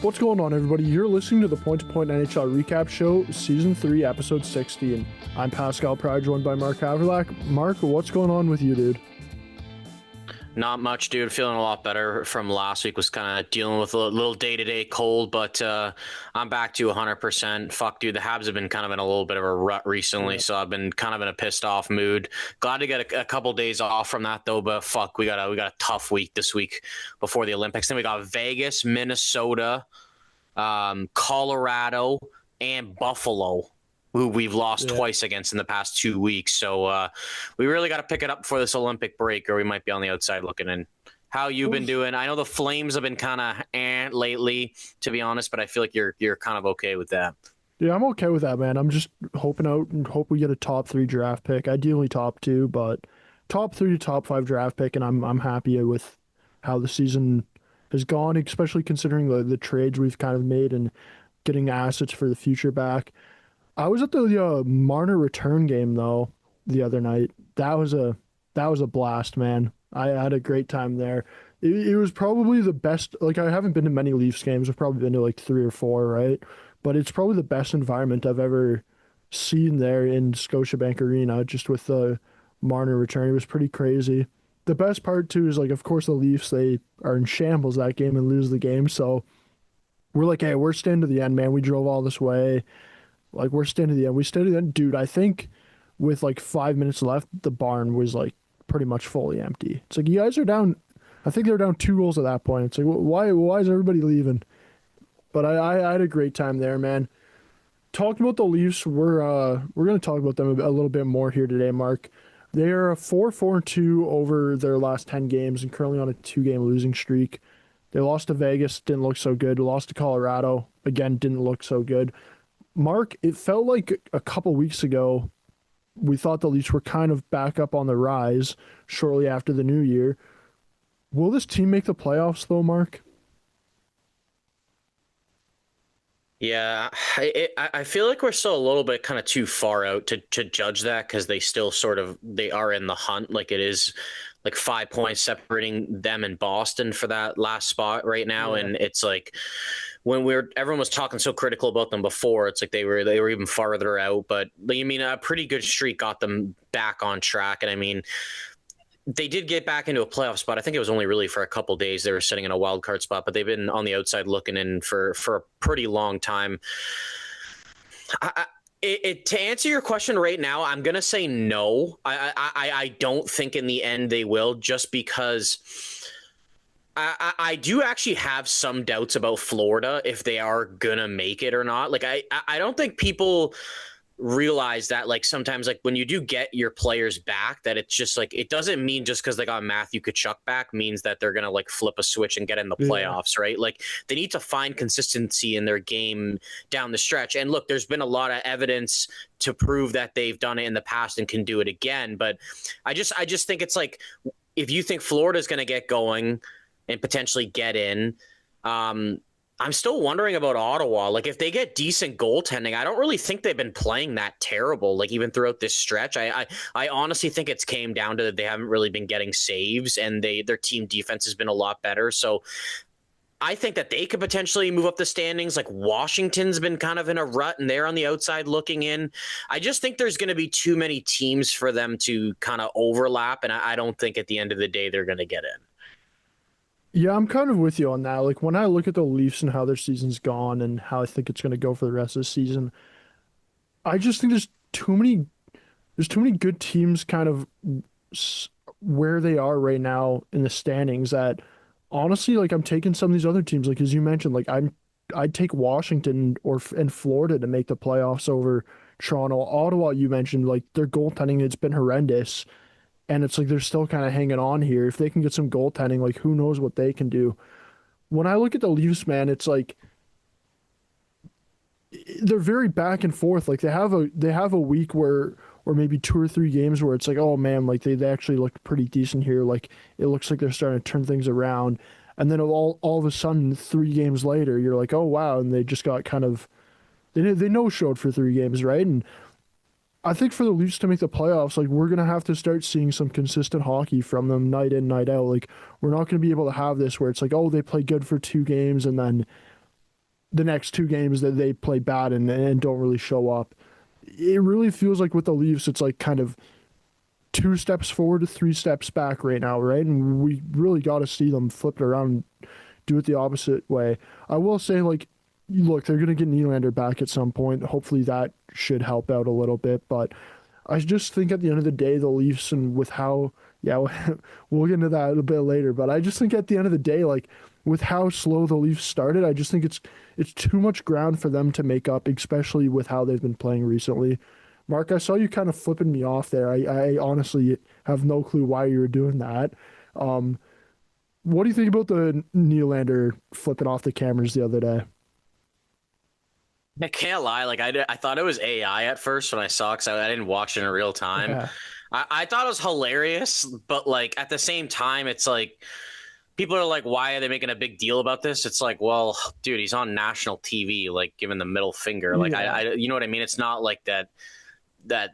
What's going on, everybody? You're listening to the Point2Point NHL Recap Show, Season 3, Episode 16. I'm Pascal Pride, joined by Mark Haverlack. Mark, what's going on with you, dude? Not much, dude. Feeling a lot better from last week. Was kind of dealing with a little day-to-day cold, but I'm back to 100%. Fuck, dude. The Habs have been kind of in a little bit of a rut recently, so I've been kind of in a pissed-off mood. Glad to get a couple days off from that, though, but fuck, we got a tough week this week before the Olympics. Then we got Vegas, Minnesota, Colorado, and Buffalo, who we've lost twice against in the past 2 weeks. So we really got to pick it up before this Olympic break, or we might be on the outside looking in. How you been doing? I know the Flames have been kind of lately, to be honest, but I feel like you're kind of okay with that. Yeah, I'm okay with that, man. I'm just hoping out and hope we get a top 3 draft pick. Ideally top 2, but top 3 to top 5 draft pick, and I'm happy with how the season has gone, especially considering the trades we've kind of made and getting assets for the future back. I was at the Marner return game though the other night. That was a blast, man. I had a great time there. It was probably the best. Like, I haven't been to many Leafs games. I've probably been to like 3 or 4, right? But it's probably the best environment I've ever seen there in Scotiabank Arena. Just with the Marner return, it was pretty crazy. The best part too is, like, of course the Leafs, they are in shambles that game and lose the game. So we're like, hey, we're staying to the end, man. We drove all this way. Like, we're staying to the end. We stayed to the end. Dude, I think with like 5 minutes left, the barn was like pretty much fully empty. It's like, you guys are down. I think they were down 2 goals at that point. It's like, why is everybody leaving? But I had a great time there, man. Talking about the Leafs, we're going to talk about them a little bit more here today, Mark. They are a 4-4-2 over their last 10 games and currently on a 2-game losing streak. They lost to Vegas, didn't look so good. Lost to Colorado, again, didn't look so good. Mark, it felt like a couple weeks ago we thought the Leafs were kind of back up on the rise shortly after the new year. Will this team make the playoffs, though, Mark? Yeah, I feel like we're still a little bit kind of too far out to judge that, because they still they are in the hunt. Like, it is like 5 points separating them and Boston for that last spot right now. Yeah. And it's like, when everyone was talking so critical about them before, it's like they were even farther out. But I mean, a pretty good streak got them back on track. And I mean, they did get back into a playoff spot. I think it was only really for a couple days. They were sitting in a wild card spot, but they've been on the outside looking in for a pretty long time. To answer your question right now, I'm going to say no. I don't think in the end they will, just because I do actually have some doubts about Florida, if they are going to make it or not. Like, I don't think people realize that, like, sometimes, like, when you do get your players back, that it's just like, it doesn't mean just because they got Matthew Tkachuk back means that they're gonna like flip a switch and get in the playoffs, right? Like, they need to find consistency in their game down the stretch. And look, there's been a lot of evidence to prove that they've done it in the past and can do it again. But I just think it's like, if you think Florida's gonna get going and potentially get in, I'm still wondering about Ottawa. Like, if they get decent goaltending, I don't really think they've been playing that terrible, like, even throughout this stretch. I honestly think it's came down to that they haven't really been getting saves, and their team defense has been a lot better. So I think that they could potentially move up the standings. Like, Washington's been kind of in a rut, and they're on the outside looking in. I just think there's going to be too many teams for them to kind of overlap, and I don't think at the end of the day they're going to get in. Yeah, I'm kind of with you on that. Like, when I look at the Leafs and how their season's gone and how I think it's going to go for the rest of the season, I just think there's too many good teams kind of where they are right now in the standings that, honestly, like, I'm taking some of these other teams, like, as you mentioned, like, I'd take Washington and Florida to make the playoffs over Toronto. Ottawa, you mentioned, like, their goaltending, it's been horrendous. And it's like they're still kind of hanging on here. If they can get some goaltending, like, who knows what they can do. When I look at the Leafs, man, it's like they're very back and forth. Like, they have a week or maybe 2 or 3 games where it's like, oh man, like they actually look pretty decent here. Like, it looks like they're starting to turn things around. And then all of a sudden, 3 games later, you're like, oh wow, and they just got kind of they no-showed for 3 games, right? And I think for the Leafs to make the playoffs, like, we're going to have to start seeing some consistent hockey from them night in, night out. Like, we're not going to be able to have this where it's like, oh, they play good for 2 games and then the next two games that they play bad and don't really show up. It really feels like with the Leafs, it's like kind of 2 steps forward to 3 steps back right now, right? And we really got to see them flip it around, do it the opposite way. I will say, like, look, they're going to get Nylander back at some point. Hopefully that should help out a little bit. But I just think at the end of the day, the Leafs, and with how, yeah, we'll get into that a bit later. But I just think at the end of the day, like, with how slow the Leafs started, I just think it's too much ground for them to make up, especially with how they've been playing recently. Mark, I saw you kind of flipping me off there. I honestly have no clue why you were doing that. Um, what do you think about the Nylander flipping off the cameras the other day? I can't lie. Like I thought it was AI at first when I saw, because I didn't watch it in real time. Yeah, I thought it was hilarious, but like at the same time, it's like people are like, why are they making a big deal about this? It's like, well, dude, he's on national TV, like giving the middle finger. Like yeah, you know what I mean? It's not like that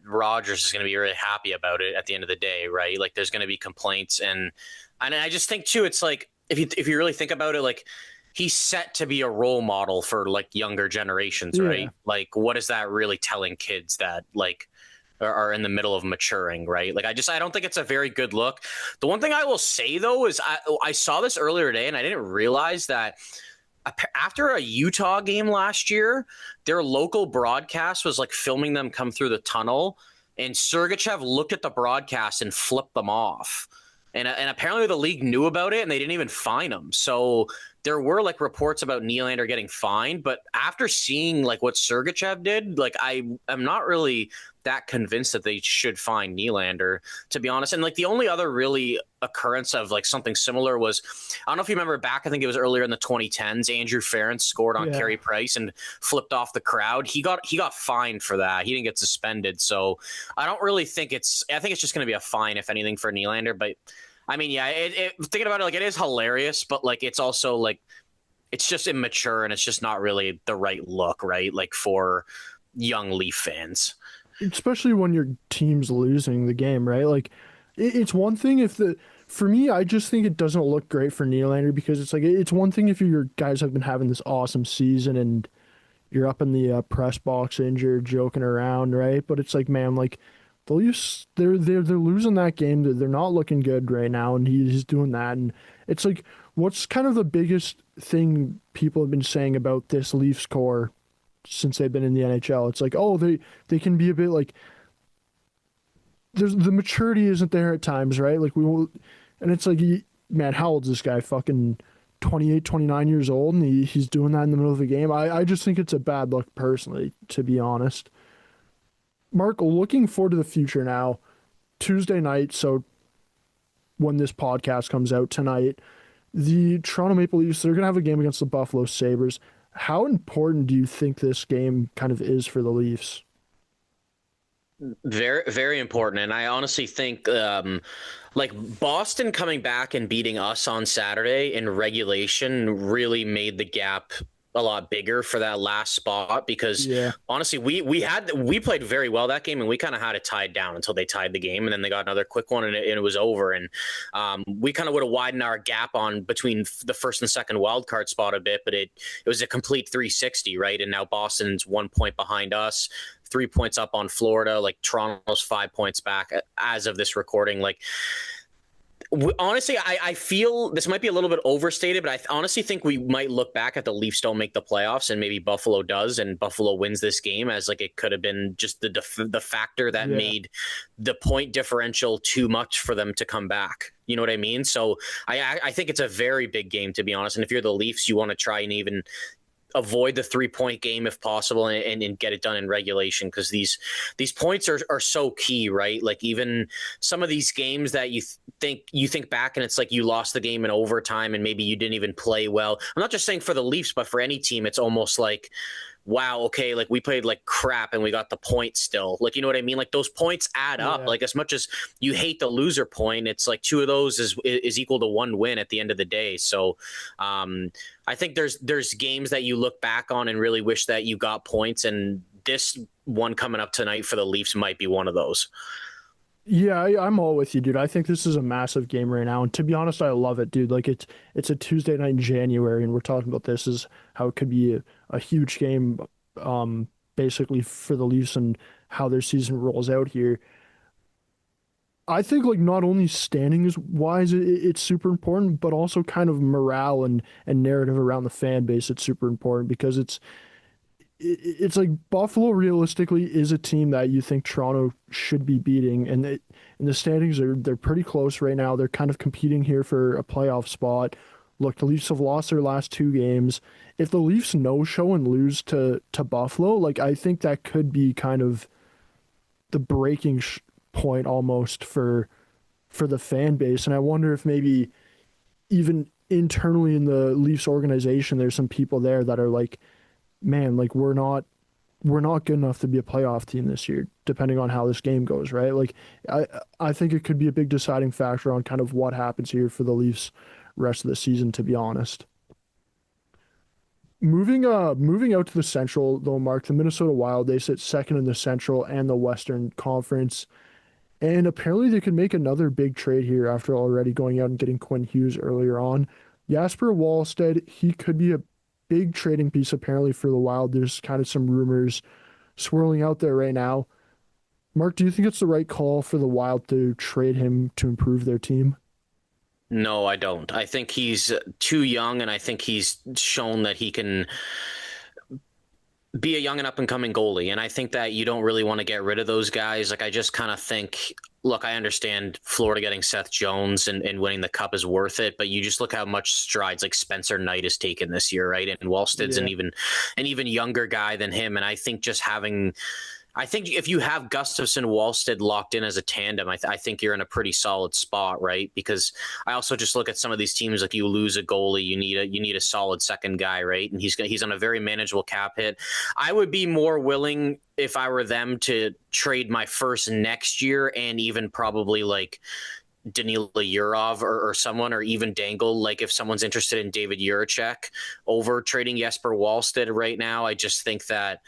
Rogers is going to be really happy about it at the end of the day, right? Like there's going to be complaints, and I just think too, it's like if you really think about it, like he's set to be a role model for like younger generations, yeah. right? Like what is that really telling kids that like are in the middle of maturing, right? Like I don't think it's a very good look. The one thing I will say though is I saw this earlier today and I didn't realize that after a Utah game last year, their local broadcast was like filming them come through the tunnel, and Sergachev looked at the broadcast and flipped them off. And apparently the league knew about it and they didn't even fine him. So there were like reports about Nylander getting fined, but after seeing like what Sergachev did, like I'm not really that convinced that they should fine Nylander, to be honest. And like the only other really occurrence of like something similar was, I don't know if you remember back, I think it was earlier in the 2010s, Andrew Ference scored on Yeah. Carey Price and flipped off the crowd. He got fined for that. He didn't get suspended. So I don't really think I think it's just going to be a fine, if anything, for Nylander. But I mean, yeah, thinking about it, like it is hilarious, but like it's also like it's just immature and it's just not really the right look, right? Like for young Leaf fans. Especially when your team's losing the game, right? Like, it's one thing if for me, I just think it doesn't look great for Nylander because it's like, it's one thing if your guys have been having this awesome season and you're up in the press box injured, joking around, right? But it's like, man, like, the Leafs, they're losing that game. They're not looking good right now, and he's doing that. And it's like, what's kind of the biggest thing people have been saying about this Leafs core since they've been in the NHL? It's like, oh, they can be a bit like there's the maturity isn't there at times, right? Like we will, and it's like, man, how old is this guy? Fucking 28, 29 years old, and he's doing that in the middle of the game. I just think it's a bad look personally, to be honest. Mark, looking forward to the future now. Tuesday night, so when this podcast comes out tonight, the Toronto Maple Leafs, they're going to have a game against the Buffalo Sabres. How important do you think this game kind of is for the Leafs? Very, very important. And I honestly think like Boston coming back and beating us on Saturday in regulation really made the gap a lot bigger for that last spot, because Yeah, honestly we played very well that game and we kind of had it tied down until they tied the game, and then they got another quick one and it was over, and we kind of would have widened our gap on between the first and second wild card spot a bit, but it was a complete 360, right? And now Boston's 1 point behind us, 3 points up on Florida, like Toronto's 5 points back as of this recording. Like honestly, I feel this might be a little bit overstated, but I honestly think we might look back at the Leafs don't make the playoffs and maybe Buffalo does, and Buffalo wins this game as like it could have been just the factor that yeah. made the point differential too much for them to come back. You know what I mean? So I think it's a very big game, to be honest. And if you're the Leafs, you want to try and even avoid the 3 point game if possible, and get it done in regulation, because these points are so key, right? Like even some of these games that you think back and it's like you lost the game in overtime and maybe you didn't even play well. I'm not just saying for the Leafs, but for any team, it's almost like, wow, okay, like we played like crap and we got the point still. Like, you know what I mean? Like those points add up. Yeah. Like as much as you hate the loser point, it's like two of those is equal to one win at the end of the day. So I think there's games that you look back on and really wish that you got points, and this one coming up tonight for the Leafs might be one of those. Yeah, I'm all with you, dude. I think this is a massive game right now, and to be honest, I love it, dude. Like it's a Tuesday night in January, and we're talking about this is how it could be a huge game, um, basically for the Leafs and how their season rolls out here. I think like not only standings wise, it's super important, but also kind of morale and narrative around the fan base. It's super important because it's like Buffalo realistically is a team that you think Toronto should be beating, and the standings they're pretty close right now. They're kind of competing here for a playoff spot. Look, the Leafs have lost their last two games. If the Leafs no show and lose to Buffalo, like I think that could be kind of the breaking point almost for the fan base. And I wonder if maybe even internally in the Leafs organization, there's some people there that are like, man, like we're not good enough to be a playoff team this year, depending on how this game goes, right? Like I I think it could be a big deciding factor on kind of what happens here for the Leafs rest of the season, to be honest. Moving out to the Central though, Mark, the Minnesota Wild, they sit second in the Central and the Western Conference. And apparently they could make another big trade here after already going out and getting Quinn Hughes earlier on. Jasper Wallstead, he could be a big trading piece apparently for the Wild. There's kind of some rumors swirling out there right now. Mark, do you think it's the right call for the Wild to trade him to improve their team? No, I don't. I think he's too young, and I think he's shown that he can be a young and up and coming goalie. And I think that you don't really want to get rid of those guys. Like, I just kind of think, look, I understand Florida getting Seth Jones and winning the cup is worth it, but you just look how much strides like Spencer Knight has taken this year, right? And Wallstead's Yeah. an even younger guy than him. And I think just having I think if you have Gustafson Wallstead locked in as a tandem, I think you're in a pretty solid spot, right? Because I also just look at some of these teams, like you lose a goalie, you need a solid second guy, right? And he's on a very manageable cap hit. I would be more willing if I were them to trade my first next year and even probably like Danila Yurov or someone, or even Dangle. Like if someone's interested in David Juracek over trading Jesper Wallstead right now, I just think that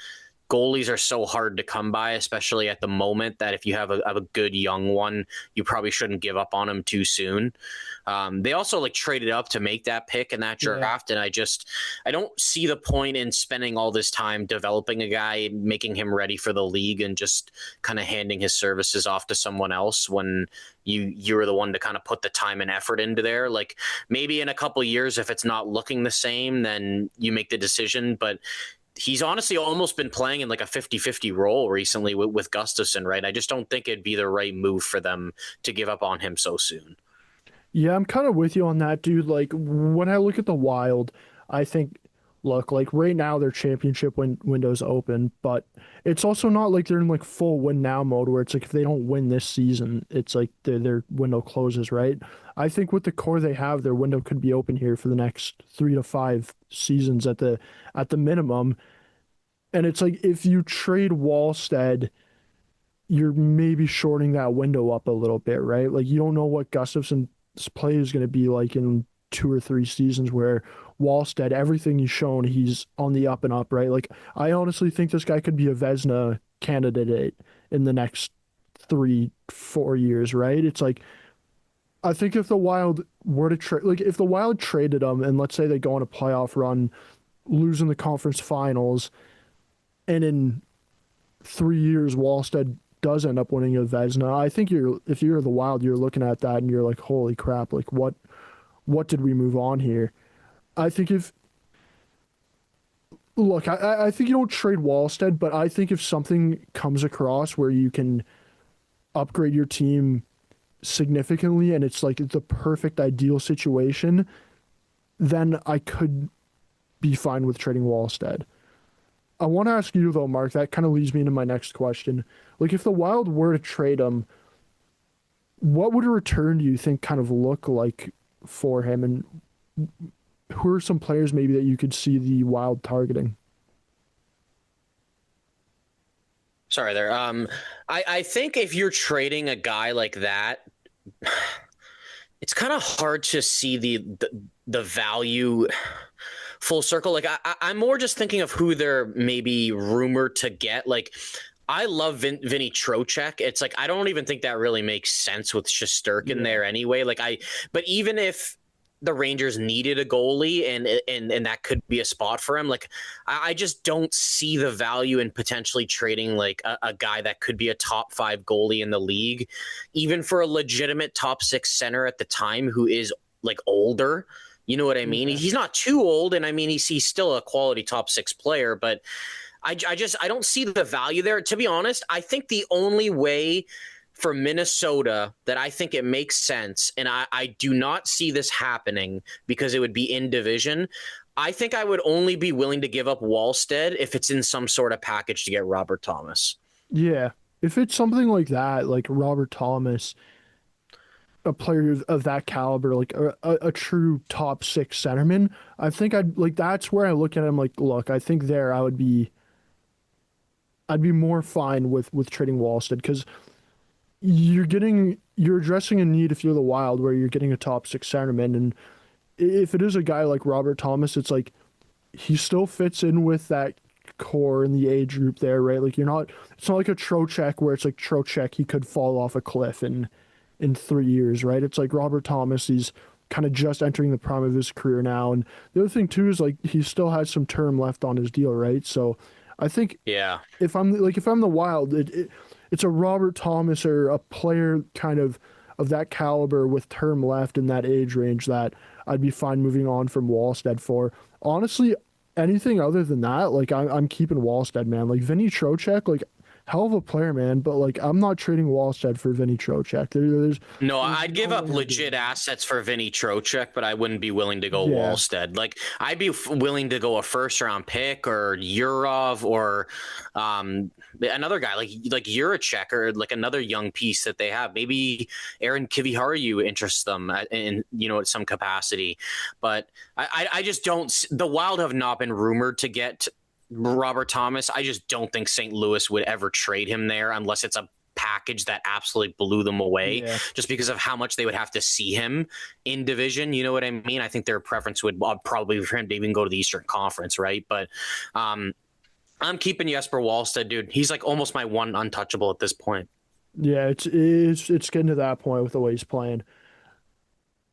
goalies are so hard to come by, especially at the moment, that if you have a good young one, you probably shouldn't give up on him too soon. They also like traded up to make that pick in that Yeah. draft, and I don't see the point in spending all this time developing a guy and making him ready for the league and just kind of handing his services off to someone else when you're the one to kind of put the time and effort into there. Like maybe in a couple of years, if it's not looking the same, then you make the decision. But he's honestly almost been playing in like a 50-50 role recently with Gustafson, right? I just don't think it'd be the right move for them to give up on him so soon. Yeah, I'm kind of with you on that, dude. Like when I look at the Wild, I think, look, like right now their championship window's open, but it's also not like they're in like full win now mode where it's like if they don't win this season, it's like their window closes, right? I think with the core they have, their window could be open here for the next 3 to 5 seasons at the minimum. And it's like if you trade Wallstead, you're maybe shorting that window up a little bit, right? Like you don't know what Gustafson's play is going to be like in 2 or 3 seasons where Wallstead, everything he's shown, he's on the up and up, right? Like I honestly think this guy could be a Vezina candidate in the next 3, 4 years, right? It's like I think if the Wild were to trade, like if the Wild traded him and let's say they go on a playoff run, losing the conference finals, and in 3 years Wallstead does end up winning a Vezina, I think if you're the Wild, you're looking at that and you're like, holy crap, like what did we move on here? I think if look, I think you don't trade Wallstead, but I think if something comes across where you can upgrade your team significantly and it's like the perfect ideal situation, then I could be fine with trading Wallstead. I want to ask you though, Mark, that kind of leads me into my next question. Like if the Wild were to trade him, what would a return do you think kind of look like for him? And who are some players maybe that you could see the Wild targeting? Sorry there. I think if you're trading a guy like that, it's kind of hard to see the value full circle. Like I'm more just thinking of who they're maybe rumored to get. Like I love Vinny Trocheck. It's like I don't even think that really makes sense with Shesterkin there anyway. But even if the Rangers needed a goalie and that could be a spot for him, like I just don't see the value in potentially trading like a guy that could be a top 5 goalie in the league, even for a legitimate top 6 center at the time who is like older. You know what I mean? He's not too old, and I mean he's still a quality top 6 player, but I don't see the value there. To be honest, I think the only way for Minnesota that I think it makes sense, and I do not see this happening because it would be in division, I think I would only be willing to give up Wallstead if it's in some sort of package to get Robert Thomas. Yeah. If it's something like that, like Robert Thomas, a player of that caliber, like a true top 6 centerman, I think I'd like that's where I look at him like, look, I think there I'd be more fine with trading Wallstead because you're addressing a need if you're the Wild where you're getting a top 6 centerman, and if it is a guy like Robert Thomas, it's like he still fits in with that core in the age group there, right? Like it's not like a Trocheck where it's like Trocheck, he could fall off a cliff in 3 years, right? It's like Robert Thomas, he's kind of just entering the prime of his career now. And the other thing too is like he still has some term left on his deal, right? So I think if I'm the Wild, it's a Robert Thomas or a player kind of that caliber with term left in that age range that I'd be fine moving on from Wallstead for. Honestly, anything other than that, like I'm keeping Wallstead, man. Like Vinny Trocheck, like hell of a player, man. But like I'm not trading Wallstead for Vinny Trocheck. I'd give up legit assets for Vinny Trocheck, but I wouldn't be willing to go Wallstead. Like I'd be willing to go a 1st-round pick or Yurov or another guy like Juracek or like another young piece that they have. Maybe Aaron Kiviharu interests them in at some capacity. But I just don't. The Wild have not been rumored to get Robert Thomas. I just don't think St. Louis would ever trade him there unless it's a package that absolutely blew them away just because of how much they would have to see him in division. You know what I mean? I think their preference would probably be for him to even go to the Eastern Conference, right? But I'm keeping Jesper Wallstead, dude. He's like almost my one untouchable at this point. Yeah, it's getting to that point with the way he's playing.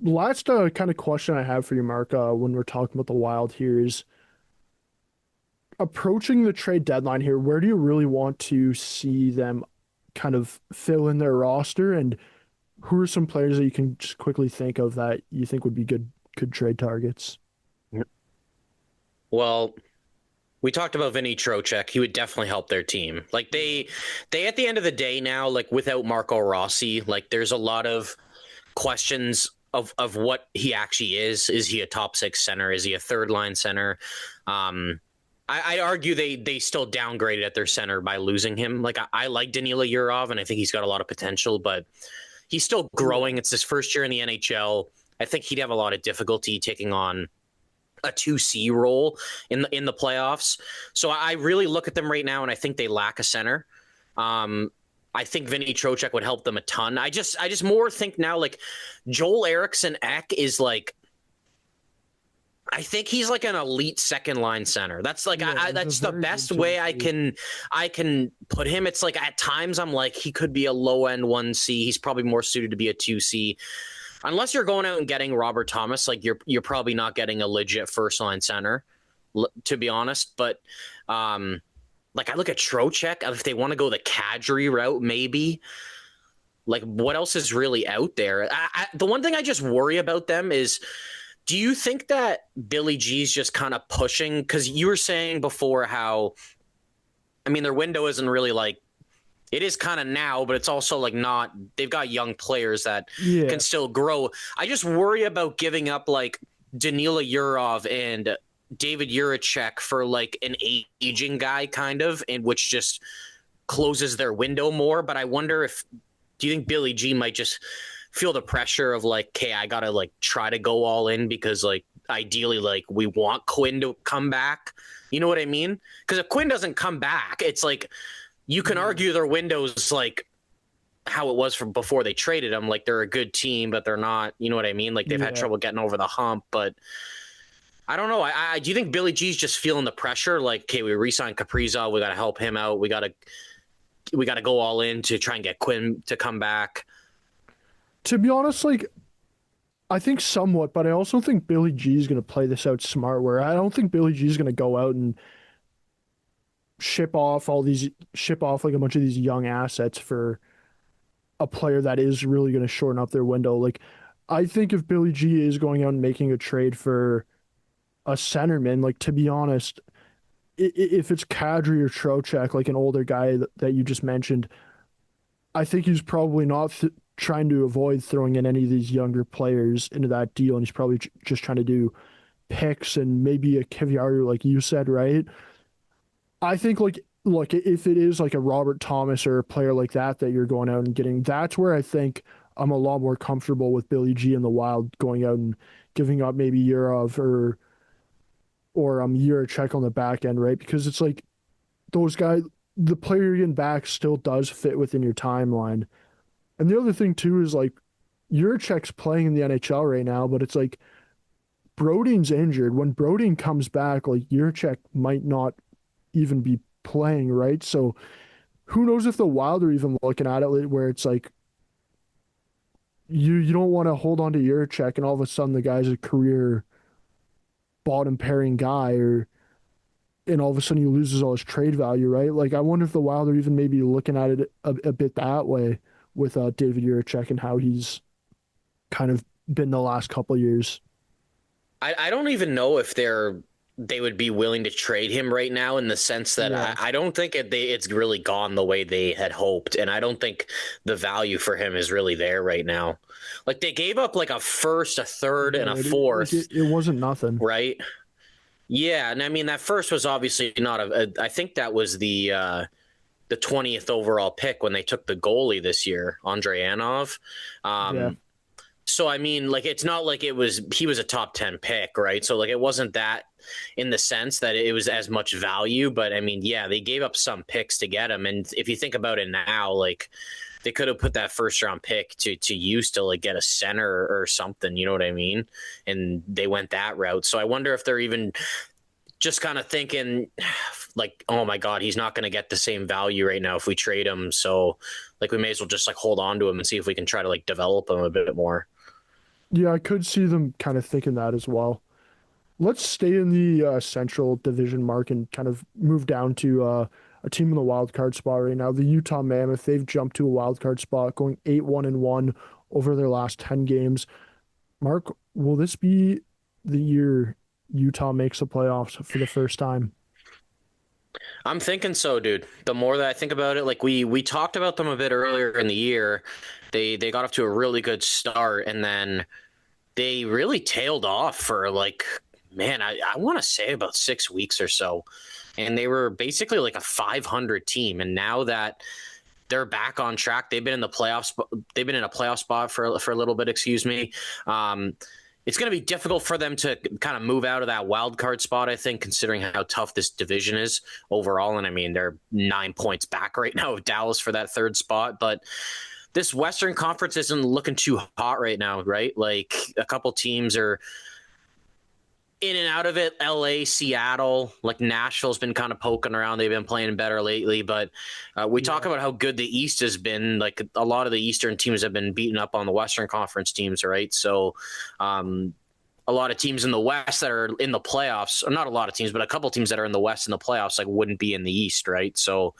Last kind of question I have for you, Mark, when we're talking about the Wild here is approaching the trade deadline here, where do you really want to see them kind of fill in their roster, and who are some players that you can just quickly think of that you think would be good trade targets? Well, we talked about Vinny Trocheck. He would definitely help their team. Like they at the end of the day now, like without Marco Rossi, like there's a lot of questions of what he actually is. Is he a top 6 center? Is he a 3rd-line center? I'd argue they still downgraded at their center by losing him. Like I like Danila Yurov, and I think he's got a lot of potential, but he's still growing. It's his 1st year in the NHL. I think he'd have a lot of difficulty taking on a 2C role in the playoffs. So I really look at them right now, and I think they lack a center. I think Vinny Trocheck would help them a ton. I just more think now like Joel Eriksson Ek is like, I think he's like an elite 2nd-line center. That's like that's the best way I can put him. It's like at times I'm like he could be a low-end 1C. He's probably more suited to be a 2C. Unless you're going out and getting Robert Thomas, like you're probably not getting a legit 1st-line center, to be honest. But like I look at Trocheck, if they want to go the Kadri route, maybe. Like what else is really out there? The one thing I just worry about them is, do you think that Billy G's just kind of pushing? Because you were saying before how, I mean, their window isn't really like, it is kind of now, but it's also like not, they've got young players that can still grow. I just worry about giving up like Danila Yurov and David Juracek for like an aging guy kind of, and which just closes their window more. But I wonder do you think Billy G might just feel the pressure of like, okay, I gotta like try to go all in because like ideally like we want Quinn to come back. You know what I mean? Because if Quinn doesn't come back, it's like you can argue their window's like how it was from before they traded him. Like they're a good team, but they're not. You know what I mean? Like they've had trouble getting over the hump. But I don't know. Do you think Billy G's just feeling the pressure? Like, okay, we re-signed Kaprizov, we got to help him out. We got to we got to go all in to try and get Quinn to come back? To be honest, like I think somewhat, but I also think Billy G is going to play this out smart. Where I don't think Billy G is going to go out and ship off like a bunch of these young assets for a player that is really going to shorten up their window. Like I think if Billy G is going out and making a trade for a centerman, like to be honest, if it's Kadri or Trocheck, like an older guy that you just mentioned, I think he's probably not trying to avoid throwing in any of these younger players into that deal, and he's probably just trying to do picks and maybe a Kiviaru, like you said, right? I think like look, if it is like a Robert Thomas or a player like that you're going out and getting, that's where I think I'm a lot more comfortable with Billy G and the Wild going out and giving up maybe Yurov or Juracek on the back end, right? Because it's like those guys, the player you're getting back still does fit within your timeline. And the other thing too is like Juracek's playing in the NHL right now, but it's like Broding's injured. When Broding comes back, like Juracek might not even be playing, right? So who knows if the Wild are even looking at it where it's like you don't want to hold on to Juracek and all of a sudden the guy's a career bottom pairing guy, or and all of a sudden he loses all his trade value, right? Like I wonder if the Wild are even maybe looking at it a bit that way with David Juracek and how he's kind of been the last couple of years. I don't even know if they would be willing to trade him right now, in the sense that Yeah. I don't think it's really gone the way they had hoped. And I don't think the value for him is really there right now. Like they gave up like a first, a third, and a fourth. It wasn't nothing. Right. Yeah. And I mean, that first was obviously not I think that was the 20th overall pick when they took the goalie this year, Andreanov. Yeah. So, I mean, like, it's not like he was a top 10 pick, right? So, like, it wasn't that in the sense that it was as much value. But, I mean, yeah, they gave up some picks to get him. And if you think about it now, like, they could have put that first round pick to use to, like, get a center or something, you know what I mean? And they went that route. So I wonder if they're even just kind of thinking, like, oh, my God, he's not going to get the same value right now if we trade him. So, like, we may as well just, like, hold on to him and see if we can try to, like, develop him a bit more. Yeah, I could see them kind of thinking that as well. Let's stay in the Central Division, Mark, and kind of move down to a team in the wild card spot right now. The Utah Mammoth, they've jumped to a wild card spot, going 8-1-1 over their last 10 games. Mark, will this be the year Utah makes the playoffs for the first time? I'm thinking so, dude. The more that I think about it, like we talked about them a bit earlier in the year. They got off to a really good start, and then they really tailed off for like, man, I want to say about 6 weeks or so. And they were basically like a 500 team. And now that they're back on track, they've been in the playoffs. They've been in a playoff spot for a little bit, excuse me. It's going to be difficult for them to kind of move out of that wild card spot, I think, considering how tough this division is overall. And I mean, they're 9 points back right now of Dallas for that third spot. But this Western Conference isn't looking too hot right now, right? Like a couple teams are in and out of it. LA, Seattle, like Nashville's been kind of poking around. They've been playing better lately, but we talk about how good the East has been. Like a lot of the Eastern teams have been beating up on the Western Conference teams, right? So a lot of teams in the West that are in the playoffs, or not a lot of teams, but a couple teams that are in the West in the playoffs, like wouldn't be in the East, right? So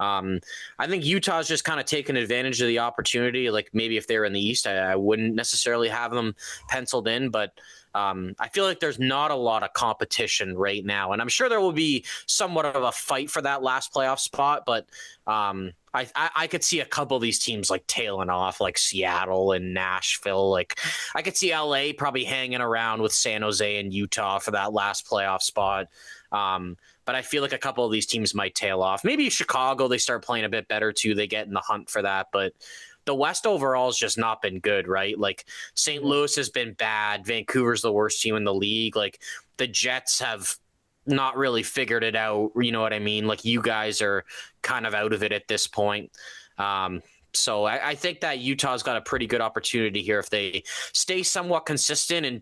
I think Utah's just kind of taking advantage of the opportunity. Like maybe if they were in the East, I wouldn't necessarily have them penciled in, but I feel like there's not a lot of competition right now, and I'm sure there will be somewhat of a fight for that last playoff spot. But I could see a couple of these teams like tailing off, like Seattle and Nashville. Like I could see LA probably hanging around with San Jose and Utah for that last playoff spot. But I feel like a couple of these teams might tail off. Maybe Chicago, they start playing a bit better too. They get in the hunt for that, but the West overall has just not been good, right? Like St. Louis has been bad. Vancouver's the worst team in the league. Like the Jets have not really figured it out. You know what I mean? Like you guys are kind of out of it at this point. So I think that Utah's got a pretty good opportunity here if they stay somewhat consistent and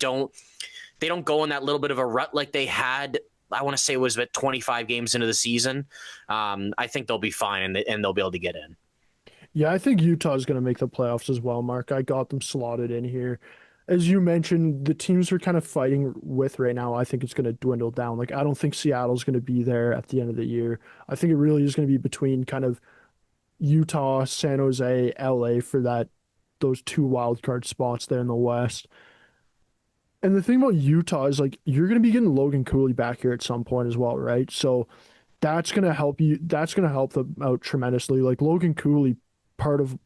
they don't go in that little bit of a rut like they had I want to say it was about 25 games into the season. I think they'll be fine and they'll be able to get in. Yeah, I think Utah is going to make the playoffs as well, Mark. I got them slotted in here. As you mentioned, the teams we're kind of fighting with right now, I think it's going to dwindle down. Like, I don't think Seattle's going to be there at the end of the year. I think it really is going to be between kind of Utah, San Jose, LA for those two wild card spots there in the West. And the thing about Utah is like you're going to be getting Logan Cooley back here at some point as well, right? So that's going to help you. That's going to help them out tremendously. Like Logan Cooley, part of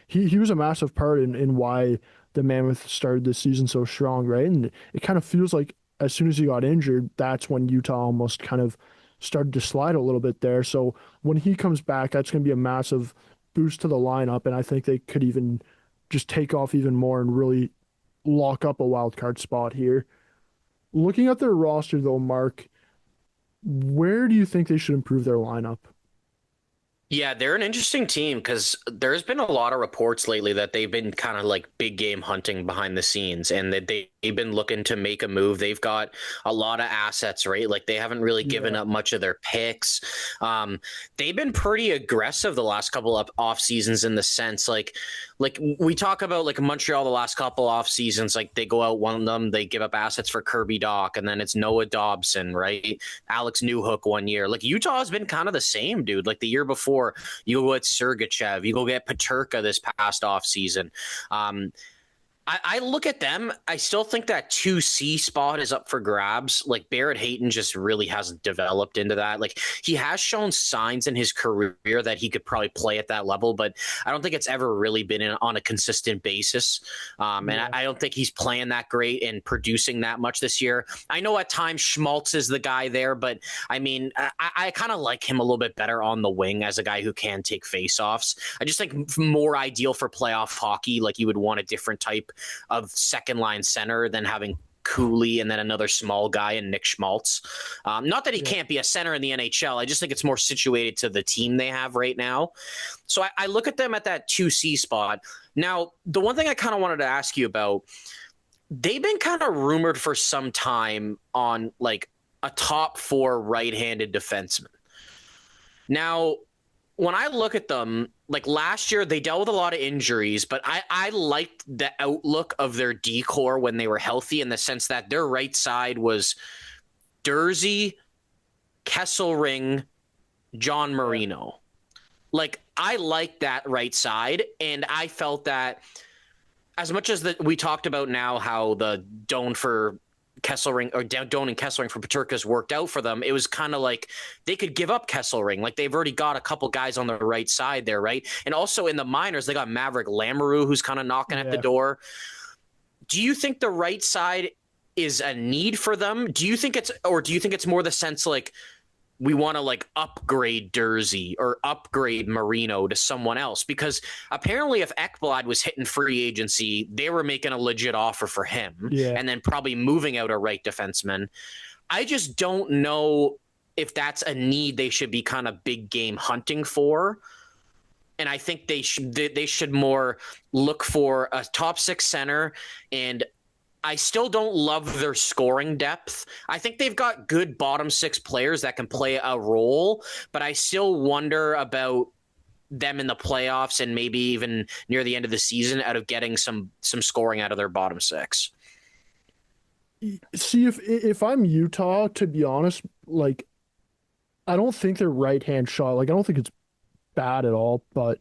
he was a massive part in why the Mammoth started this season so strong, right? And it kind of feels like as soon as he got injured, that's when Utah almost kind of started to slide a little bit there. So when he comes back, that's going to be a massive boost to the lineup, and I think they could even just take off even more and really lock up a wild card spot here. Looking at their roster though, Mark, where do you think they should improve their lineup? Yeah, they're an interesting team because there's been a lot of reports lately that they've been kind of like big game hunting behind the scenes and that they've been looking to make a move. They've got a lot of assets, right? Like they haven't really given up much of their picks. They've been pretty aggressive the last couple of off seasons in the sense like we talk about like Montreal the last couple off seasons, like they go out one of them, they give up assets for Kirby Dach, and then it's Noah Dobson, right? Alex Newhook 1 year. Like Utah has been kind of the same, dude. Like the year before, you go get Sergachev, you go get Peterka this past offseason. I look at them. I still think that 2C spot is up for grabs. Like Barrett Hayton just really hasn't developed into that. Like he has shown signs in his career that he could probably play at that level, but I don't think it's ever really been on a consistent basis. And I don't think he's playing that great and producing that much this year. I know at times Schmaltz is the guy there, but I mean, I kind of like him a little bit better on the wing as a guy who can take faceoffs. I just think more ideal for playoff hockey. Like you would want a different type of second line center than having Cooley and then another small guy and Nick Schmaltz. Not that he can't be a center in the NHL. I just think it's more situated to the team they have right now. So I look at them at that 2C spot. Now, the one thing I kind of wanted to ask you about, they've been kind of rumored for some time on like a top 4 right-handed defenseman. Now, when I look at them, like last year, they dealt with a lot of injuries, but I liked the outlook of their D-core when they were healthy in the sense that their right side was Durzi, Kesselring, John Marino. Like, I liked that right side, and I felt that as much as we talked about now how the Doan for Kesselring or Doan and Kesselring for Peterka's worked out for them, it was kind of like they could give up Kesselring. Like they've already got a couple guys on the right side there, right? And also in the minors, they got Maverick Lamoureux who's kind of knocking at the door. Do you think the right side is a need for them? Do you think it's more the sense like we want to like upgrade Durzi or upgrade Marino to someone else? Because apparently if Ekblad was hitting free agency, they were making a legit offer for him and then probably moving out a right defenseman. I just don't know if that's a need they should be kind of big game hunting for. And I think they should more look for a top 6 center, and I still don't love their scoring depth. I think they've got good bottom 6 players that can play a role, but I still wonder about them in the playoffs and maybe even near the end of the season out of getting some scoring out of their bottom 6. See, if I'm Utah, to be honest, like I don't think their right hand shot, like I don't think it's bad at all, but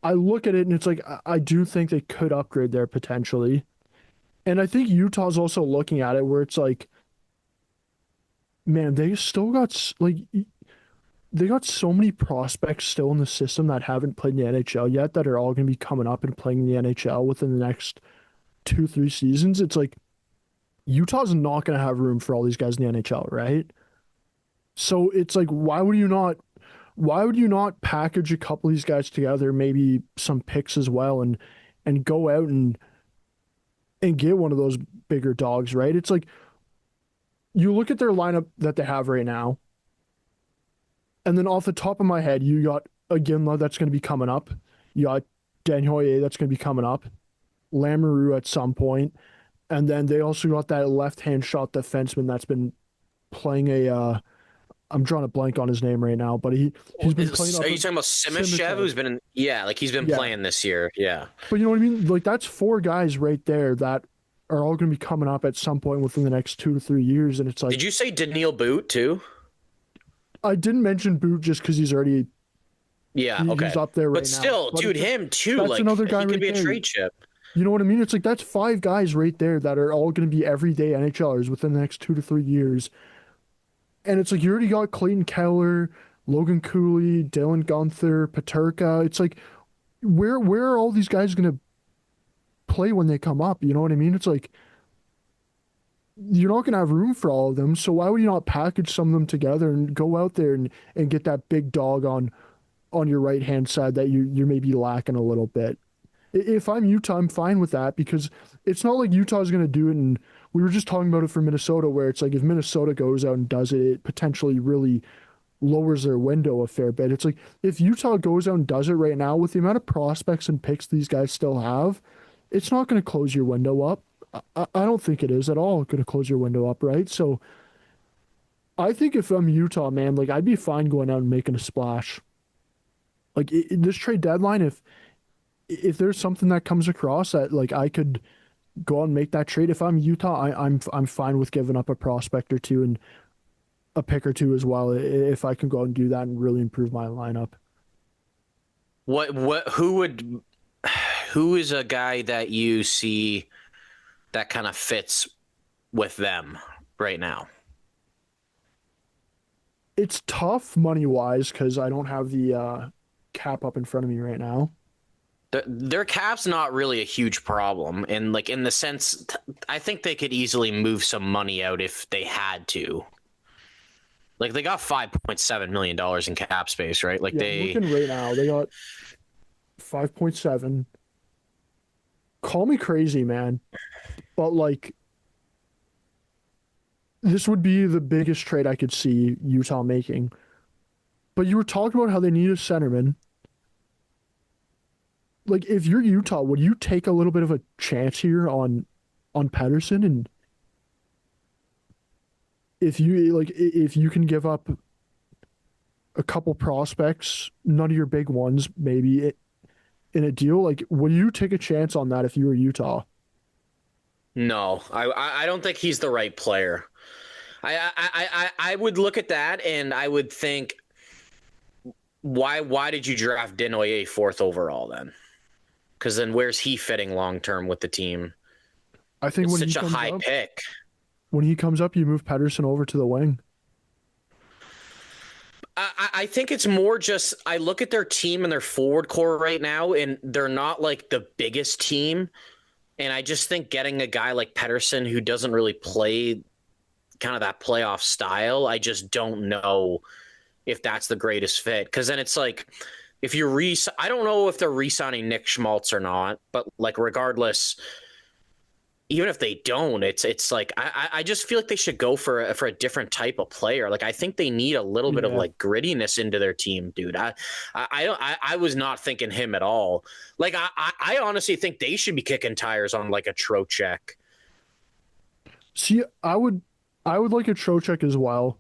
I look at it and it's like I do think they could upgrade there potentially. And I think Utah's also looking at it where it's like, man, they still got like they got so many prospects still in the system that haven't played in the NHL yet that are all going to be coming up and playing in the NHL within the next 2-3 seasons. It's like Utah's not going to have room for all these guys in the NHL, right? So it's like, why would you not package a couple of these guys together, maybe some picks as well, and go out and get one of those bigger dogs, right? It's like you look at their lineup that they have right now, and then off the top of my head, you got a Ginla that's going to be coming up. You got Daniel that's going to be coming up. Lamoureux at some point. And then they also got that left-hand shot defenseman that's been playing a. I'm drawing a blank on his name right now, but he's been playing Are up you at talking about Simishev, Simichev. who's been in? Yeah, like he's been Yeah, playing this year. Yeah. but you know what I mean. Like that's four guys right there that are all going to be coming up at some point within the next 2 to 3 years, and it's Did like you say Daniil Boot too? I didn't mention Boot just because he's already Yeah. he's Okay. up there But right now. still, But dude, it's like him too. that's Like another guy he could right be a there. trade chip. You know what I mean? It's like that's five guys right there that are all going to be everyday NHLers within the next 2 to 3 years. And it's like you already got Clayton Keller, Logan Cooley, Dylan Gunther, Paterka. It's like where are all these guys going to play when they come up? You know what I mean? It's like you're not going to have room for all of them. So why would you not package some of them together and go out there and get that big dog on your right hand side that you're maybe lacking a little bit? If I'm Utah, I'm fine with that because it's not like Utah's going to do it. And we were just talking about it for Minnesota, where it's like if Minnesota goes out and does it, it potentially really lowers their window a fair bit. It's like if Utah goes out and does it right now with the amount of prospects and picks these guys still have, it's not going to close your window up. I don't think it is at all going to close your window up, right? So I think if I'm Utah, man, like I'd be fine going out and making a splash. Like this trade deadline, if there's something that comes across that like I could go out and make that trade. If I'm Utah, I'm fine with giving up a prospect or two and a pick or two as well if I can go out and do that and really improve my lineup. What who is a guy that you see that kind of fits with them right now? It's tough money wise because I don't have the cap up in front of me right now. Their cap's not really a huge problem, and like in the sense, I think they could easily move some money out if they had to. Like they got $5.7 million in cap space, right? Like Yeah, I'm they, looking right now. They got 5.7. Call me crazy, man, but like this would be the biggest trade I could see Utah making. But you were talking about how they need a centerman. Like if you're Utah, would you take a little bit of a chance here on Pedersen? And if you can give up a couple prospects, none of your big ones, maybe in a deal, like would you take a chance on that if you were Utah? no, I don't think he's the right player. I would look at that and I would think, why did you draft Denoyer fourth overall then? Because then where's he fitting long term with the team? I think It's such a high pick. when he comes up, you move Pedersen over to the wing. I think it's more just I look at their team and their forward core right now, and they're not like the biggest team. And I just think getting a guy like Pedersen who doesn't really play kind of that playoff style, I just don't know if that's the greatest fit. Because then it's like if you I don't know if they're re-signing Nick Schmaltz or not, but like regardless, even if they don't, it's like I just feel like they should go for a different type of player. Like I think they need a little bit of Yeah. like grittiness into their team, dude. I was not thinking him at all. Like I honestly think they should be kicking tires on like a Trocheck. See, I would like a Trocheck as well.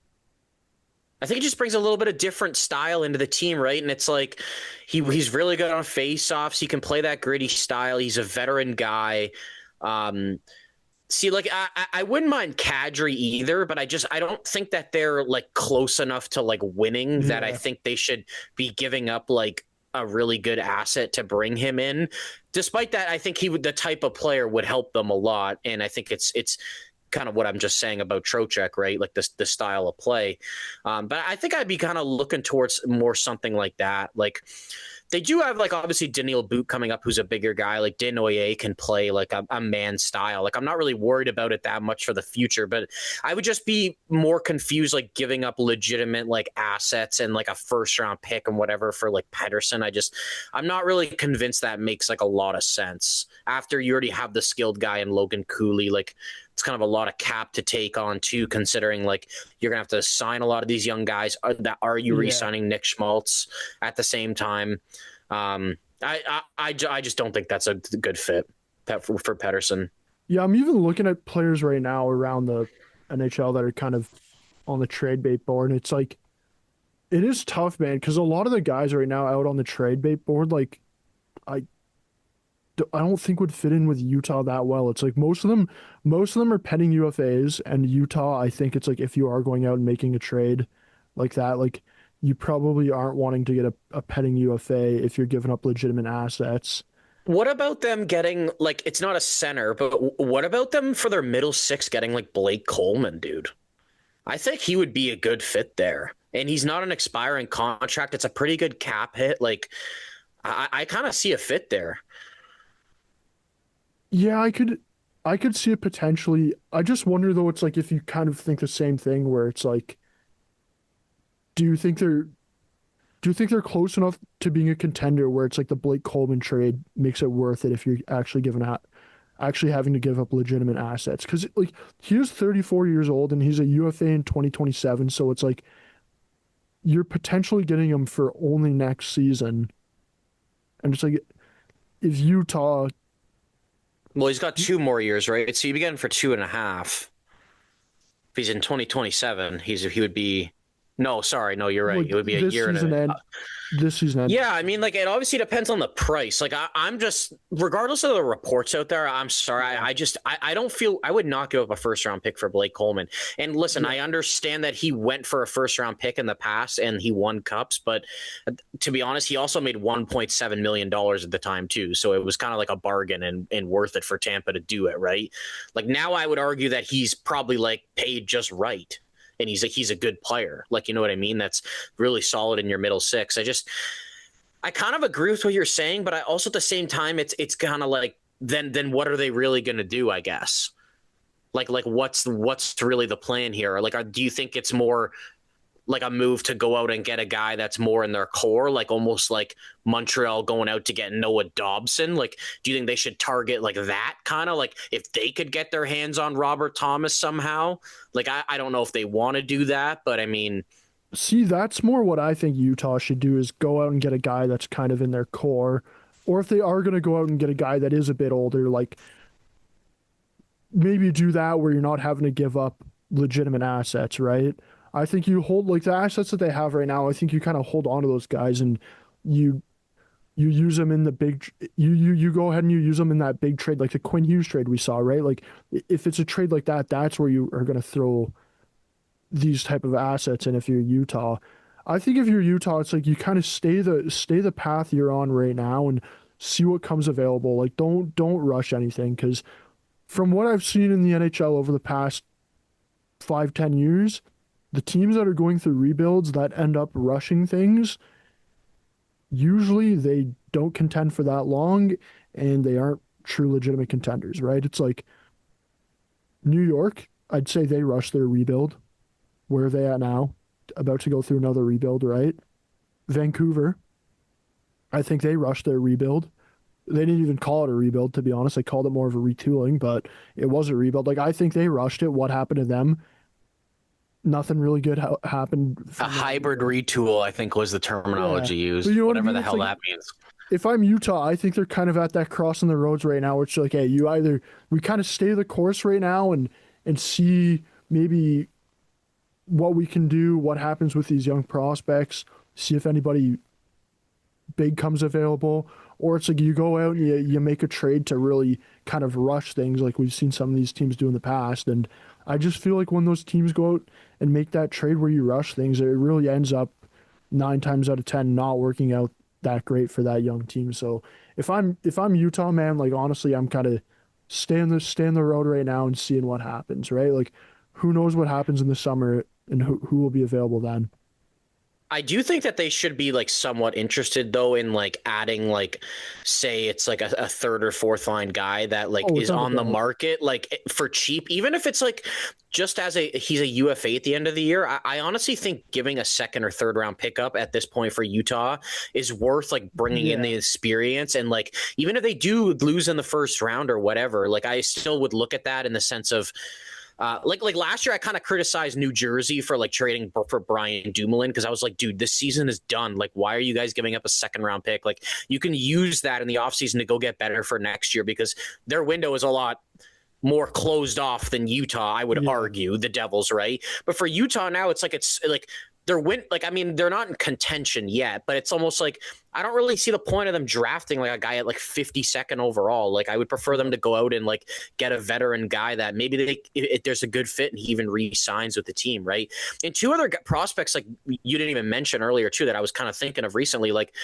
I think it just brings a little bit of different style into the team, right? And it's like he's really good on face-offs. He can play that gritty style. He's a veteran guy. See, like I wouldn't mind Kadri either, but I don't think that they're like close enough to like winning that I Yeah. think they should be giving up like a really good asset to bring him in. Despite that, I think the type of player would help them a lot, and I think it's kind of what I'm just saying about Trocheck, right? Like the style of play. But I think I'd be kind of looking towards more something like that. Like they do have like obviously Daniil Boot coming up, who's a bigger guy. Like Denoyer can play like a man style. Like I'm not really worried about it that much for the future, but I would just be more confused like giving up legitimate like assets and like a first round pick and whatever for like Pedersen. I'm not really convinced that makes like a lot of sense after you already have the skilled guy in Logan Cooley. Like it's kind of a lot of cap to take on too, considering like you're gonna have to sign a lot of these young guys. Are you Yeah. re-signing Nick Schmaltz at the same time? I just don't think that's a good fit for Pedersen. Yeah, I'm even looking at players right now around the NHL that are kind of on the trade bait board. And it's like it is tough, man, because a lot of the guys right now out on the trade bait board, like I I don't think would fit in with Utah that well. It's like most of them are pending UFAs, and Utah, I think it's like if you are going out and making a trade like that, like you probably aren't wanting to get a pending UFA if you're giving up legitimate assets. What about them getting like it's not a center, but what about them for their middle six getting like Blake Coleman, dude? I think he would be a good fit there. And he's not an expiring contract. It's a pretty good cap hit. Like I kind of see a fit there. Yeah, I could see it potentially. I just wonder though, it's like if you kind of think the same thing where it's like, do you think they're do you think they're close enough to being a contender where it's like the Blake Coleman trade makes it worth it if you're actually giving out actually having to give up legitimate assets? Because like he is 34 years old and he's a UFA in 2027, so it's like you're potentially getting him for only next season. And it's like if Utah, Well, he's got 2 more years, right? So you'd be getting for 2.5. If he's in 2027, he would be. No, sorry, no, you're right. like It would be a year and a. this season end. Yeah, I mean, like it obviously depends on the price. Like I'm just, regardless of the reports out there, I'm sorry. I don't feel I would not give up a first round pick for Blake Coleman. And listen, I understand that he went for a first round pick in the past and he won cups, but to be honest, he also made $1.7 million at the time too. So it was kind of like a bargain and worth it for Tampa to do it, right? Like now I would argue that he's probably like paid just right. And he's a good player. Like, you know what I mean? That's really solid in your middle six. I kind of agree with what you're saying, but I also at the same time, it's kind of like, then what are they really going to do, I guess? Like what's really the plan here? Like, do you think it's more like a move to go out and get a guy that's more in their core, like almost like Montreal going out to get Noah Dobson? Like, do you think they should target like that kind of like if they could get their hands on Robert Thomas somehow? Like, I don't know if they want to do that, but I mean, See, that's more what I think Utah should do is go out and get a guy that's kind of in their core. Or if they are going to go out and get a guy that is a bit older, like maybe do that where you're not having to give up legitimate assets, right? I think you hold like the assets that they have right now. I think you kind of hold on to those guys and you you use them in the big you go ahead and you use them in that big trade like the Quinn Hughes trade we saw, right? Like if it's a trade like that, that's where you are going to throw these type of assets in if you're Utah. I think if you're Utah, it's like you kind of stay the path you're on right now and see what comes available. Like don't rush anything because from what I've seen in the NHL over the past 5-10 years, the teams that are going through rebuilds that end up rushing things, usually they don't contend for that long and they aren't true legitimate contenders, right? It's like New York, I'd say they rushed their rebuild. Where are they at now? About to go through another rebuild, right? Vancouver, I think they rushed their rebuild. They didn't even call it a rebuild, to be honest. They called it more of a retooling, but it was a rebuild. Like, I think they rushed it. What happened to them? Nothing really good happened. a hybrid retool, I think was the terminology used. But you know what I Whatever mean? the It's hell like, that means. if I'm Utah, I think they're kind of at that crossing the roads right now, where it's like, hey, we kind of stay the course right now and see maybe what we can do, what happens with these young prospects, see if anybody big comes available, or it's like you go out and you make a trade to really kind of rush things like we've seen some of these teams do in the past. And I just feel like when those teams go out and make that trade where you rush things, it really ends up 9 times out of 10 not working out that great for that young team. So if I'm Utah, man, like honestly, I'm kind of staying the road right now and seeing what happens, right? Like who knows what happens in the summer and who will be available then. I do think that they should be like somewhat interested though in like adding like say it's like a third or fourth line guy that like Oh, is without a on the doubt. market like for cheap, even if it's like just as he's a UFA at the end of the year. I honestly think giving a second or third round pickup at this point for Utah is worth like bringing in Yeah. the experience. And like even if they do lose in the first round or whatever, like I still would look at that in the sense of like last year, I kind of criticized New Jersey for like trading for Brian Dumoulin because I was like, dude, this season is done. Like, why are you guys giving up a second round pick? Like, you can use that in the offseason to go get better for next year because their window is a lot more closed off than Utah, I would argue, the Devils, right? But for Utah now, it's like they're not in contention yet, but it's almost like I don't really see the point of them drafting like a guy at like 52nd overall. Like I would prefer them to go out and like get a veteran guy that maybe if there's a good fit and he even re-signs with the team, right? And two other prospects like you didn't even mention earlier too that I was kind of thinking of recently, like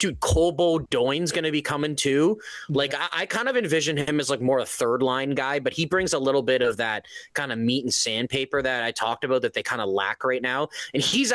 dude, Colbo Doyne's going to be coming too. Like, I kind of envision him as like more a third line guy, but he brings a little bit of that kind of meat and sandpaper that I talked about that they kind of lack right now. And he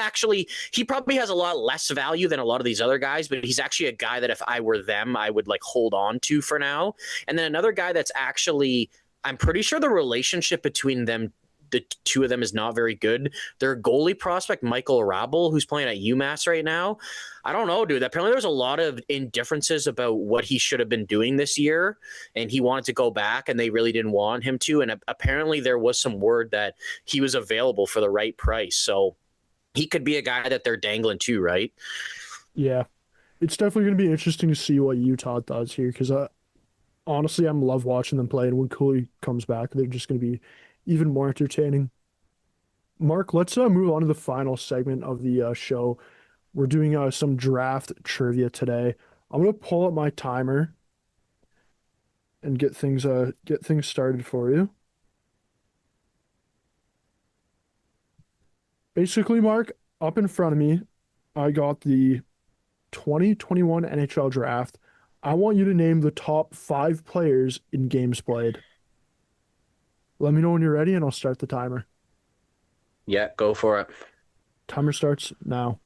probably has a lot less value than a lot of these other guys, but he's actually a guy that if I were them, I would like hold on to for now. And then another guy that's actually, I'm pretty sure the relationship between them, the two of them, is not very good. Their goalie prospect, Michael Rabel, who's playing at UMass right now, I don't know, dude. Apparently there's a lot of indifferences about what he should have been doing this year, and he wanted to go back, and they really didn't want him to. And apparently there was some word that he was available for the right price. So he could be a guy that they're dangling too, right? Yeah. It's definitely going to be interesting to see what Utah does here because honestly, I'm love watching them play. And when Cooley comes back, they're just going to be even more entertaining. Mark, let's move on to the final segment of the show. We're doing some draft trivia today. I'm going to pull up my timer and get things started for you. Basically, Mark, up in front of me, I got the 2021 NHL Draft. I want you to name the top 5 players in games played. Let me know when you're ready, and I'll start the timer. Yeah, go for it. Timer starts now.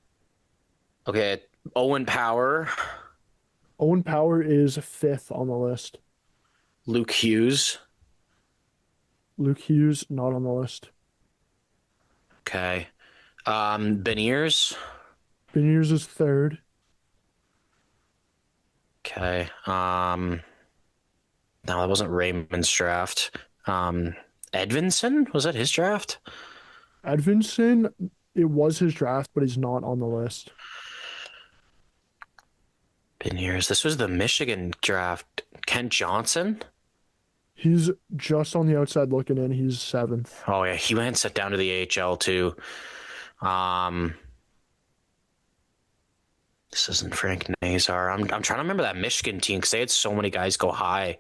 Okay, Owen Power. Owen Power is 5th on the list. Luke Hughes. Luke Hughes, not on the list. Okay. Beniers. Beniers is 3rd. Okay. No, that wasn't Raymond's draft. Edvinson? Was that his draft? Edvinson, it was his draft, but he's not on the list. Beniers. This was the Michigan draft. Kent Johnson? He's just on the outside looking in. He's 7th. Oh, yeah. He went set down to the AHL, too. This isn't Frank Nazar. I'm trying to remember that Michigan team because they had so many guys go high.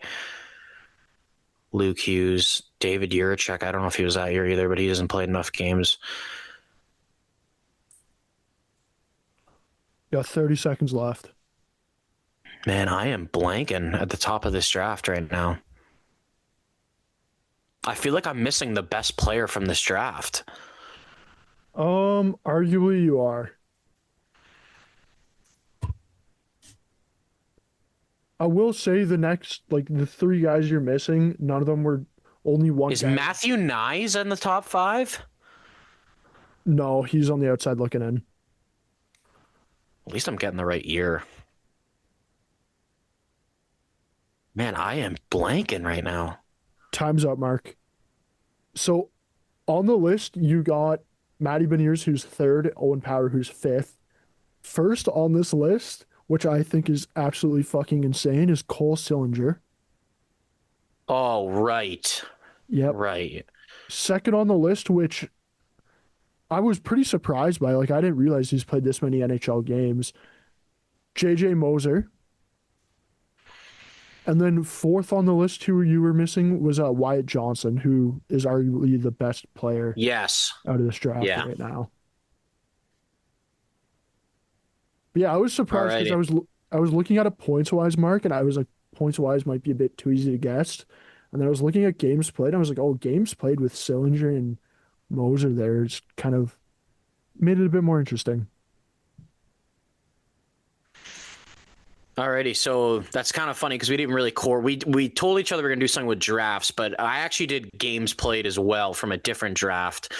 Luke Hughes, David Juracek. I don't know if he was that year either, but he hasn't played enough games. Got 30 seconds left. Man, I am blanking at the top of this draft right now. I feel like I'm missing the best player from this draft. Arguably you are. I will say the next, like the 3 guys you're missing, none of them were only one. Is Matthew Nyes in the top 5? No, he's on the outside looking in. At least I'm getting the right year. Man, I am blanking right now. Time's up, Mark. So on the list, you got Matty Beniers, who's 3rd, Owen Power, who's 5th. First on this list, which I think is absolutely fucking insane, is Cole Sillinger. Oh, right. Yep. Right. Second on the list, which I was pretty surprised by. Like, I didn't realize he's played this many NHL games. JJ Moser. And then 4th on the list, who you were missing, was Wyatt Johnson, who is arguably the best player out of this draft right now. But yeah, I was surprised because I was looking at a points-wise, Mark, and I was like, points-wise might be a bit too easy to guess. And then I was looking at games played, and I was like, oh, games played with Sillinger and Moser there. It's kind of made it a bit more interesting. Alrighty, so that's kind of funny because we didn't really we told each other we were gonna do something with drafts, but I actually did games played as well from a different draft.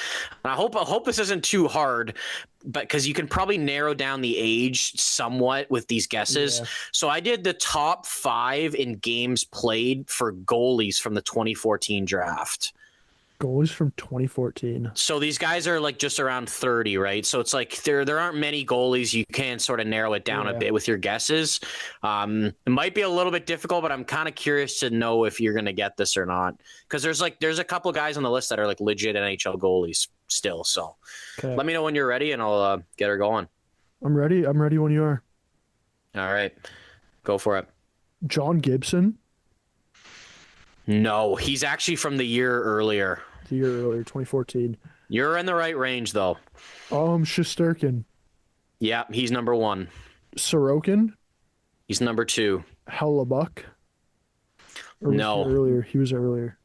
And I hope this isn't too hard, but because you can probably narrow down the age somewhat with these guesses. Yeah. So I did the top 5 in games played for goalies from the 2014 draft. Goalies from 2014. So these guys are like just around 30, right? So it's like there aren't many goalies. You can sort of narrow it down a bit with your guesses. It might be a little bit difficult, but I'm kind of curious to know if you're going to get this or not. Because there's a couple guys on the list that are like legit NHL goalies still. So let me know when you're ready, and I'll get her going. I'm ready. I'm ready when you are. All right, go for it. John Gibson. No, he's actually from the year earlier. The year earlier, 2014. You're in the right range, though. Shesterkin. Yeah, he's number 1. Sorokin. He's number 2. Hellebuck. No. He was earlier.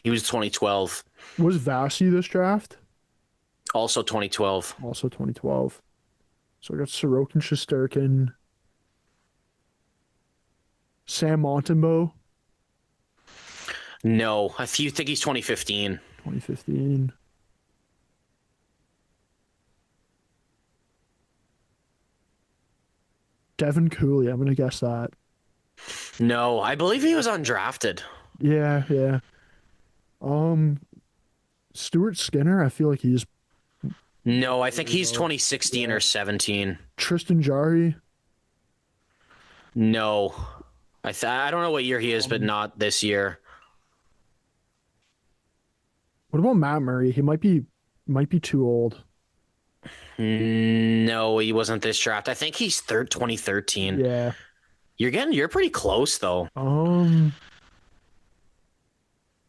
He was 2012. Was Vasi this draft? Also 2012. Also 2012. So I got Sorokin, Shesterkin. Sam Montembeault. No, I think he's 2015. 2015. Devin Cooley, I'm going to guess that. No, I believe he was undrafted. Yeah. Stuart Skinner, I feel like he's... No, I think he's 2016 or 17. Tristan Jarry. No. I don't know what year he is, but not this year. What about Matt Murray? He might be too old. No, he wasn't this draft. I think he's 2013. Yeah. You're pretty close though.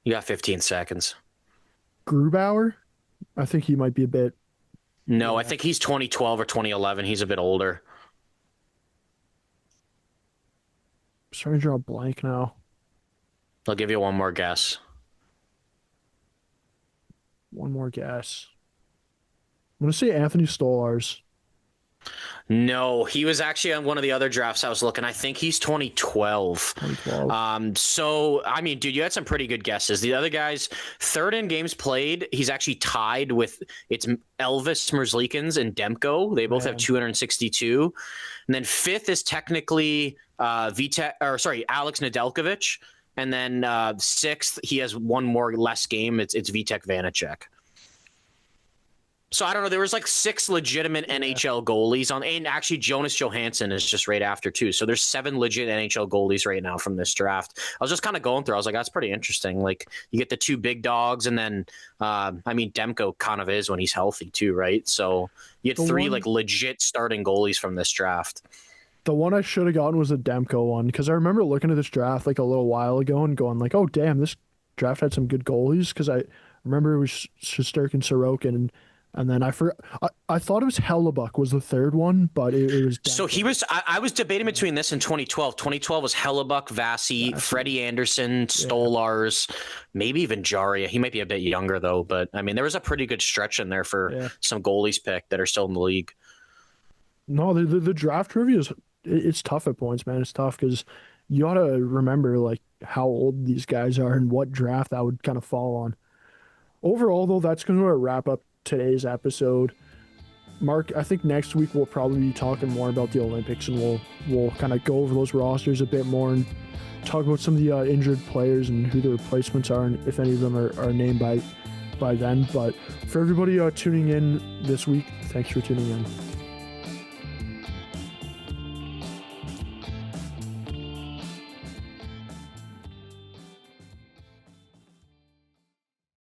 You got 15 seconds. Grubauer? I think he might be a bit. No, I think he's 2012 or 2011. He's a bit older. I'm starting to draw a blank now. I'll give you one more guess. One more guess. I'm going to say Anthony Stolarz. No, he was actually on one of the other drafts I was looking. I think he's 2012. 2012. So, I mean, dude, you had some pretty good guesses. The other guys, third in games played, he's actually tied with Elvis Merzlikins and Demko. They both have 262. And then fifth is technically Alex Nedeljkovic. And then sixth, he has one more less game. It's Vitek Vanacek. So I don't know. There was like 6 legitimate NHL goalies on, and actually Jonas Johansson is just right after too. So there's 7 legit NHL goalies right now from this draft. I was just kind of going through. I was like, that's pretty interesting. Like you get the 2 big dogs, and then Demko kind of is when he's healthy too, right? So you had 3 like legit starting goalies from this draft. The one I should have gotten was a Demko one, because I remember looking at this draft like a little while ago and going like, oh damn, this draft had some good goalies, because I remember it was Shesterkin, Sorokin, and then I thought it was Hellebuck was the third one, but it was Demko. So he was. I was debating between this and 2012. 2012 was Hellebuck, Vasi, Freddie Anderson, Stolarz, maybe even Jarry. He might be a bit younger though, but I mean there was a pretty good stretch in there for some goalies picked that are still in the league. No, the draft trivia it's tough at points, man. It's tough because you got to remember like how old these guys are and what draft that would kind of fall on. Overall, though, that's going to wrap up today's episode. Mark, I think next week we'll probably be talking more about the Olympics, and we'll kind of go over those rosters a bit more and talk about some of the injured players and who the replacements are, and if any of them are named by then. But for everybody tuning in this week, thanks for tuning in.